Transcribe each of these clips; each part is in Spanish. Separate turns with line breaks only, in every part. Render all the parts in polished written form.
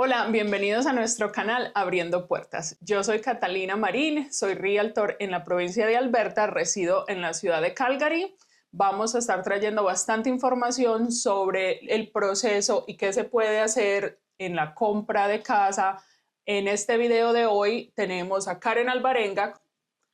Hola, bienvenidos a nuestro canal Abriendo Puertas. Yo soy Catalina Marín, soy realtor en la provincia de Alberta, resido en la ciudad de Calgary. Vamos a estar trayendo bastante información sobre el proceso y qué se puede hacer en la compra de casa. En este video de hoy tenemos a Karen Alvarenga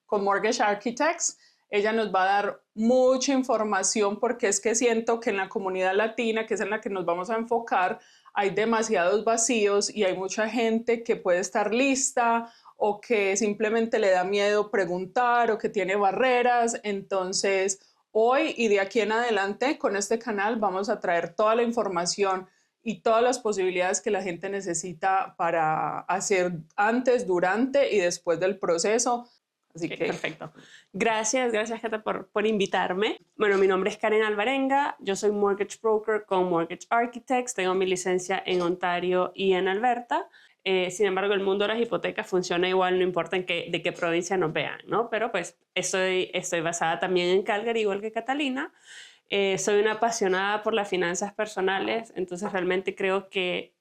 con Mortgage Architects. Ella nos va a dar mucha información porque es que siento que en la comunidad latina, que es en la que nos vamos a enfocar, hay demasiados vacíos y hay mucha gente que puede estar lista o que simplemente le da miedo preguntar o que tiene barreras. Entonces, hoy y de aquí en adelante con este canal vamos a traer toda la información y todas las posibilidades que la gente necesita para hacer antes, durante y después del proceso. Así
Okay,
que
perfecto. Gracias Cata por invitarme. Bueno, mi nombre es Karen Alvarenga, yo soy Mortgage Broker con Mortgage Architects, tengo mi licencia en Ontario y en Alberta. Sin embargo, el mundo de las hipotecas funciona igual, no importa de qué provincia nos vean, ¿no? Pero pues estoy basada también en Calgary, igual que Catalina. Soy una apasionada por las finanzas personales, entonces realmente creo que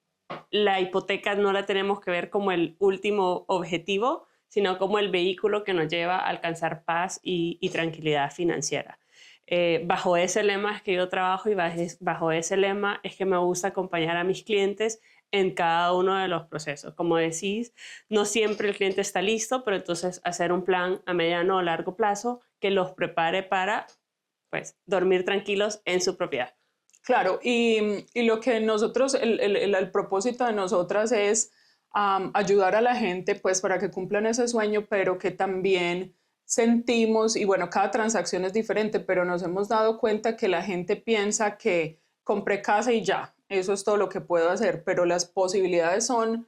la hipoteca no la tenemos que ver como el último objetivo, sino como el vehículo que nos lleva a alcanzar paz y tranquilidad financiera. Bajo ese lema es que yo trabajo y bajo ese lema es que me gusta acompañar a mis clientes en cada uno de los procesos. Como decís, no siempre el cliente está listo, pero entonces hacer un plan a mediano o largo plazo que los prepare para pues, dormir tranquilos en su propiedad.
claro, y lo que nosotros, el propósito de nosotras es ayudar a la gente pues para que cumplan ese sueño, pero que también sentimos, y bueno, cada transacción es diferente, pero nos hemos dado cuenta que la gente piensa que compré casa y ya, eso es todo lo que puedo hacer, pero las posibilidades son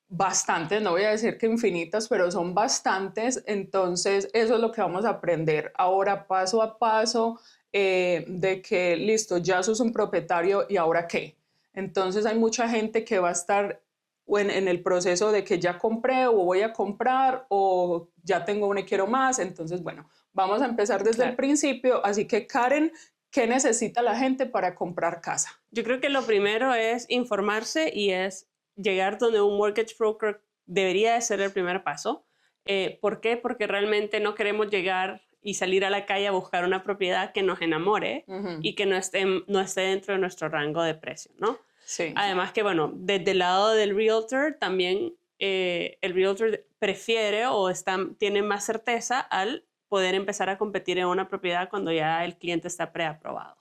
bastantes, no voy a decir que infinitas, pero son bastantes, entonces eso es lo que vamos a aprender ahora paso a paso, de que listo, ya sos un propietario y ahora qué. Entonces hay mucha gente que va a estar en el proceso de que ya compré o voy a comprar o ya tengo uno y quiero más, entonces bueno, vamos a empezar desde el
Claro.
principio, así que Karen, ¿qué necesita la gente para comprar casa?
Yo creo que lo primero es informarse y es llegar donde un mortgage broker debería de ser el primer paso. ¿Por qué? Porque realmente no queremos llegar y salir a la calle a buscar una propiedad que nos enamore y que no esté dentro de nuestro rango de precio, ¿no?
Sí.
Además que, bueno, desde el lado del realtor también el realtor prefiere o tiene más certeza al poder empezar a competir en una propiedad cuando ya el cliente está preaprobado.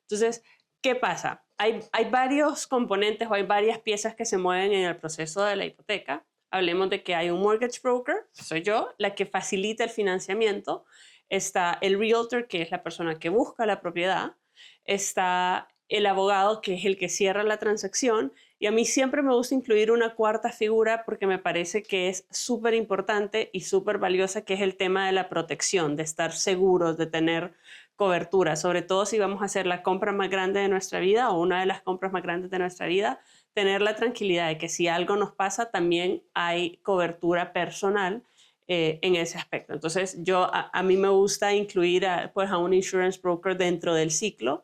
Entonces, ¿qué pasa? Hay varios componentes o hay varias piezas que se mueven en el proceso de la hipoteca. Hablemos de que hay un mortgage broker, que soy yo, la que facilita el financiamiento. Está el realtor, que es la persona que busca la propiedad. Está el abogado, que es el que cierra la transacción. Y a mí siempre me gusta incluir una cuarta figura porque me parece que es súper importante y súper valiosa, que es el tema de la protección, de estar seguros, de tener cobertura, sobre todo si vamos a hacer la compra más grande de nuestra vida o una de las compras más grandes de nuestra vida, tener la tranquilidad de que si algo nos pasa también hay cobertura personal en ese aspecto. Entonces a mí me gusta incluir pues, a un insurance broker dentro del ciclo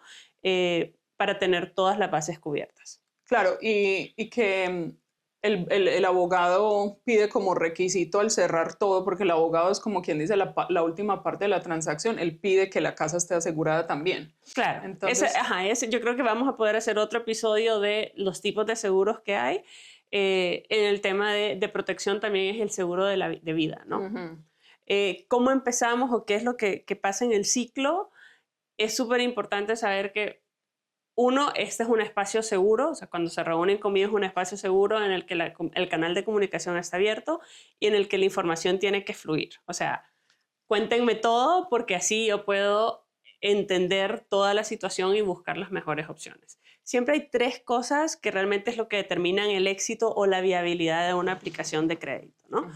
para tener todas las bases cubiertas.
Claro, y que el abogado pide como requisito al cerrar todo, porque el abogado es como quien dice la última parte de la transacción, él pide que la casa esté asegurada también.
Claro,
Entonces,
yo creo que vamos a poder hacer otro episodio de los tipos de seguros que hay. En el tema de protección también es el seguro de vida, ¿no? ¿Cómo empezamos o qué es lo que pasa en el ciclo? Es súper importante saber que uno, este es un espacio seguro, o sea, cuando se reúnen conmigo es un espacio seguro en el que el canal de comunicación está abierto y en el que la información tiene que fluir. O sea, cuéntenme todo porque así yo puedo entender toda la situación y buscar las mejores opciones. Siempre hay tres cosas que realmente es lo que determinan el éxito o la viabilidad de una aplicación de crédito, ¿no?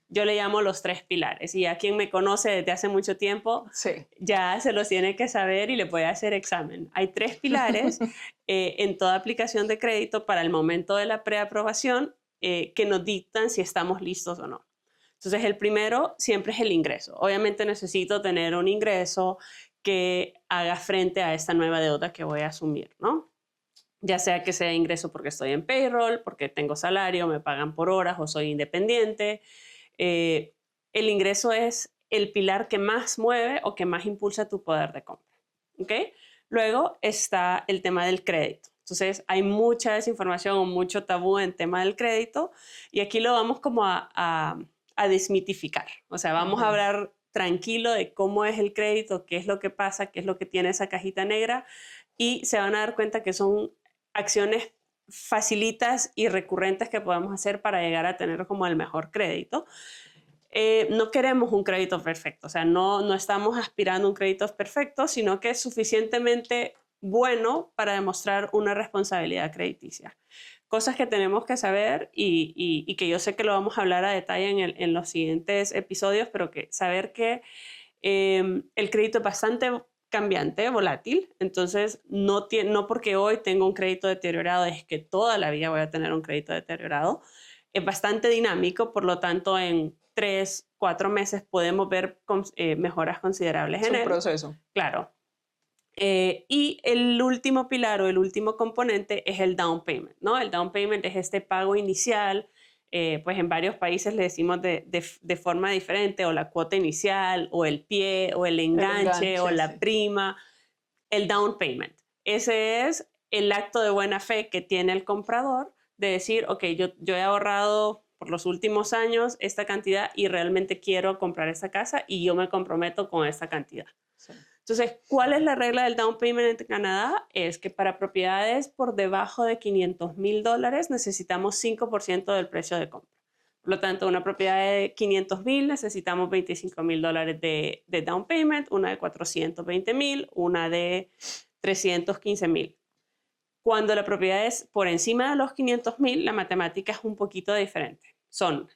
Yo le llamo los tres pilares y a quien me conoce desde hace mucho tiempo
sí.
ya se los tiene que saber y le puede hacer examen. Hay tres pilares en toda aplicación de crédito para el momento de la preaprobación que nos dictan si estamos listos o no. Entonces, el primero siempre es el ingreso. Obviamente necesito tener un ingreso que haga frente a esta nueva deuda que voy a asumir, ¿no? ya sea que sea ingreso porque estoy en payroll, porque tengo salario, me pagan por horas o soy independiente. El ingreso es el pilar que más mueve o que más impulsa tu poder de compra. ¿Okay? Luego está el tema del crédito. Entonces hay mucha desinformación o mucho tabú en tema del crédito y aquí lo vamos como a desmitificar. O sea, vamos a hablar tranquilo de cómo es el crédito, qué es lo que pasa, qué es lo que tiene esa cajita negra y se van a dar cuenta que son acciones facilitas y recurrentes que podemos hacer para llegar a tener como el mejor crédito. No queremos un crédito perfecto, o sea, no estamos aspirando a un crédito perfecto, sino que es suficientemente bueno para demostrar una responsabilidad crediticia. Cosas que tenemos que saber y que yo sé que lo vamos a hablar a detalle en los siguientes episodios, pero que saber que el crédito es bastante cambiante, volátil, entonces no porque hoy tengo un crédito deteriorado es que toda la vida voy a tener un crédito deteriorado. Es bastante dinámico, por lo tanto en 3, 4 meses podemos ver mejoras considerables en él.
Es un proceso.
Claro. Y el último pilar o el último componente es el down payment, ¿no? El down payment es este pago inicial, pues en varios países le decimos de forma diferente, o la cuota inicial, o el pie, o el enganche, o la prima, el down payment. Ese es el acto de buena fe que tiene el comprador de decir, ok, yo he ahorrado por los últimos años esta cantidad y realmente quiero comprar esta casa y yo me comprometo con esta cantidad. Sí. Entonces, ¿cuál es la regla del down payment en Canadá? Es que para propiedades por debajo de $500,000 necesitamos 5% del precio de compra. Por lo tanto, una propiedad de $500,000 necesitamos $25,000 de down payment, una de $420,000, una de $315,000. Cuando la propiedad es por encima de los $500,000, la matemática es un poquito diferente. Son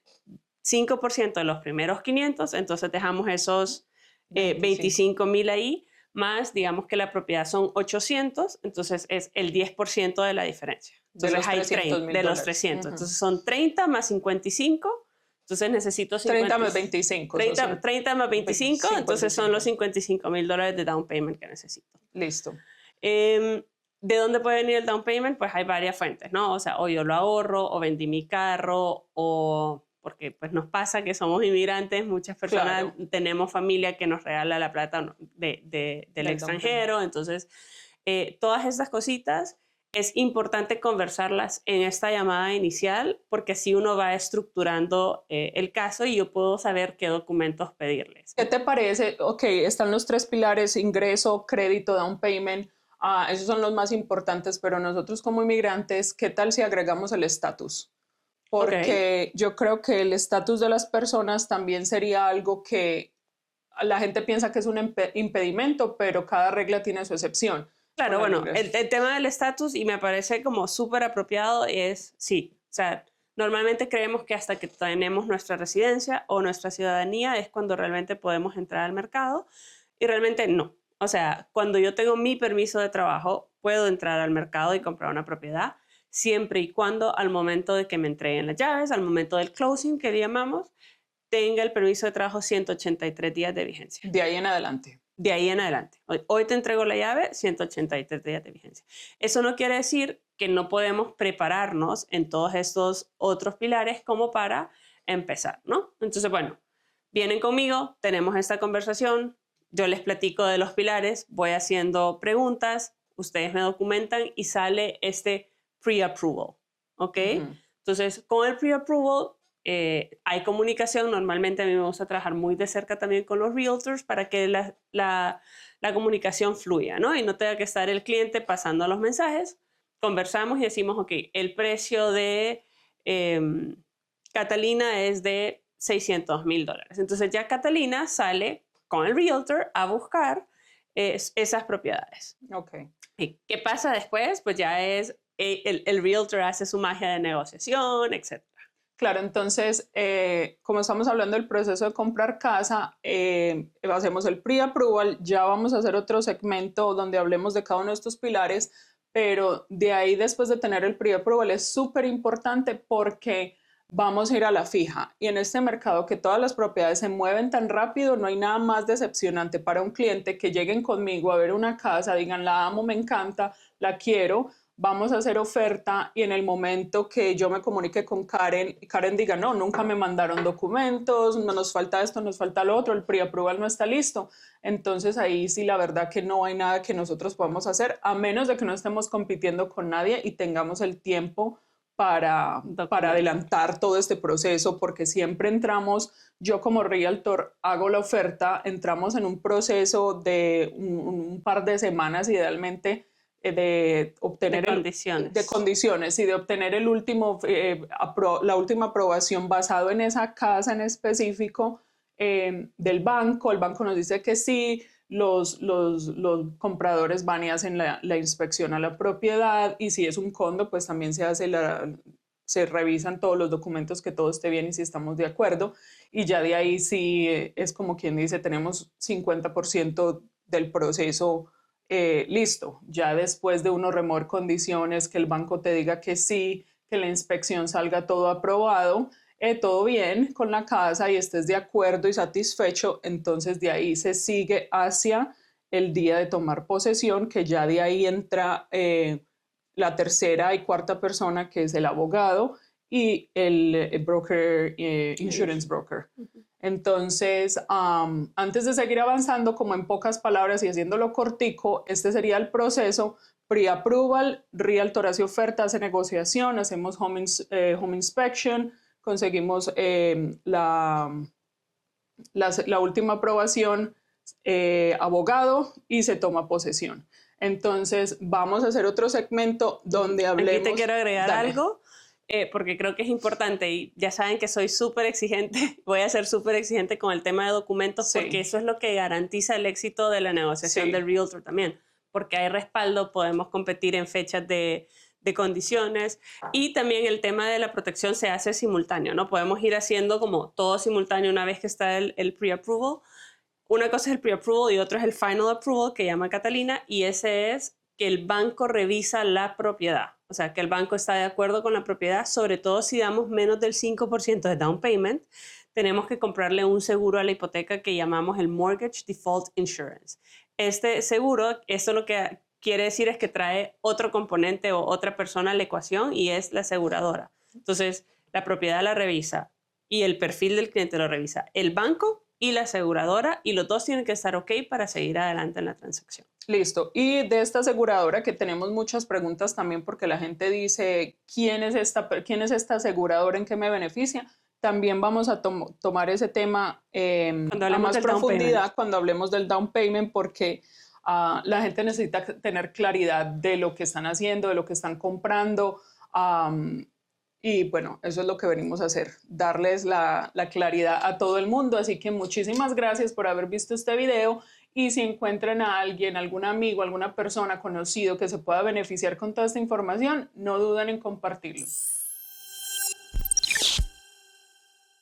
5% de los primeros 500, entonces dejamos esos 25,000 ahí, más digamos que la propiedad son 800, entonces es el 10% de la diferencia. Entonces hay 30 de los 300. Entonces son 30 más 55, entonces necesito
30 más 25.
30 más 25, entonces son los $55,000 de down payment que necesito.
Listo.
¿De dónde puede venir el down payment? Pues hay varias fuentes, ¿no? O sea, o yo lo ahorro, o vendí mi carro, o porque pues nos pasa que somos inmigrantes, muchas personas tenemos familia que nos regala la plata del extranjero, entonces todas estas cositas es importante conversarlas en esta llamada inicial porque así uno va estructurando el caso y yo puedo saber qué documentos pedirles.
¿Qué te parece? Ok, están los 3 pilares, ingreso, crédito, down payment. Esos son los más importantes, pero nosotros como inmigrantes, ¿qué tal si agregamos el estatus? Porque yo creo que el estatus de las personas también sería algo que la gente piensa que es un impedimento, pero cada regla tiene su excepción.
Claro, bueno, el tema del estatus, y me parece como súper apropiado, es sí. O sea, normalmente creemos que hasta que tenemos nuestra residencia o nuestra ciudadanía es cuando realmente podemos entrar al mercado, y realmente no. O sea, cuando yo tengo mi permiso de trabajo, puedo entrar al mercado y comprar una propiedad, siempre y cuando al momento de que me entreguen las llaves, al momento del closing, que llamamos, tenga el permiso de trabajo 183 días de vigencia.
De ahí en adelante.
De ahí en adelante. Hoy te entrego la llave, 183 días de vigencia. Eso no quiere decir que no podemos prepararnos en todos estos otros pilares como para empezar, ¿no? Entonces, bueno, vienen conmigo, tenemos esta conversación, yo les platico de los pilares, voy haciendo preguntas, ustedes me documentan y sale este pre-approval, ¿ok? Entonces, con el pre-approval hay comunicación. Normalmente a mí me gusta trabajar muy de cerca también con los realtors para que la comunicación fluya, ¿no? Y no tenga que estar el cliente pasando los mensajes. Conversamos y decimos, ok, el precio de Catalina es de $600,000. Entonces ya Catalina sale con el realtor a buscar esas propiedades.
Okay.
¿Y qué pasa después? Pues ya es el realtor hace su magia de negociación, etc.
Claro, entonces, como estamos hablando del proceso de comprar casa, hacemos el pre-approval, ya vamos a hacer otro segmento donde hablemos de cada uno de estos pilares, pero de ahí después de tener el pre-approval es súper importante porque vamos a ir a la fija y en este mercado que todas las propiedades se mueven tan rápido, no hay nada más decepcionante para un cliente que lleguen conmigo a ver una casa, digan la amo, me encanta, la quiero, vamos a hacer oferta y en el momento que yo me comunique con Karen, Karen diga, no, nunca me mandaron documentos, no nos falta esto, nos falta lo otro, el pre-approval no está listo. Entonces ahí sí la verdad que no hay nada que nosotros podamos hacer, a menos de que no estemos compitiendo con nadie y tengamos el tiempo para adelantar todo este proceso, porque siempre entramos, yo como realtor hago la oferta, entramos en un proceso de un par de semanas idealmente, de obtener
de condiciones
y de obtener el último, la última aprobación basado en esa casa en específico del banco. El banco nos dice que sí, los compradores van y hacen la inspección a la propiedad, y si es un condo, pues también se hace se revisan todos los documentos, que todo esté bien y si estamos de acuerdo, y ya de ahí sí es como quien dice, tenemos 50% del proceso listo. Ya después de uno remover condiciones, que el banco te diga que sí, que la inspección salga todo aprobado, todo bien con la casa y estés de acuerdo y satisfecho, entonces de ahí se sigue hacia el día de tomar posesión, que ya de ahí entra la tercera y cuarta persona, que es el abogado y el broker, insurance broker. Entonces, antes de seguir avanzando, como en pocas palabras y haciéndolo cortico, este sería el proceso: pre-approval, realtor hace oferta, hace negociación, hacemos home inspection, conseguimos la última aprobación, abogado, y se toma posesión. Entonces, vamos a hacer otro segmento donde hablemos...
Aquí te quiero agregar algo, porque creo que es importante, y ya saben que soy súper exigente, voy a ser súper exigente con el tema de documentos,
Sí.
porque eso es lo que garantiza el éxito de la negociación
Sí.
del realtor también, porque hay respaldo, podemos competir en fechas de condiciones, y también el tema de la protección se hace simultáneo, ¿no? Podemos ir haciendo como todo simultáneo una vez que está el pre-approval. Una cosa es el pre-approval y otra es el final approval, que llama Catalina, y ese es que el banco revisa la propiedad. O sea, que el banco está de acuerdo con la propiedad, sobre todo si damos menos del 5% de down payment, tenemos que comprarle un seguro a la hipoteca que llamamos el Mortgage Default Insurance. Este seguro, esto lo que quiere decir es que trae otro componente o otra persona a la ecuación, y es la aseguradora. Entonces, la propiedad la revisa y el perfil del cliente lo revisa el banco y la aseguradora, y los dos tienen que estar ok para seguir adelante en la transacción.
Listo. Y de esta aseguradora, que tenemos muchas preguntas también, porque la gente dice, ¿quién es esta aseguradora? ¿En qué me beneficia? También vamos a tomar ese tema a más profundidad cuando hablemos del down payment, porque la gente necesita tener claridad de lo que están haciendo, de lo que están comprando. Y bueno, eso es lo que venimos a hacer, darles la claridad a todo el mundo. Así que muchísimas gracias por haber visto este video, y si encuentran a alguien, algún amigo, alguna persona conocido que se pueda beneficiar con toda esta información, no duden en compartirlo.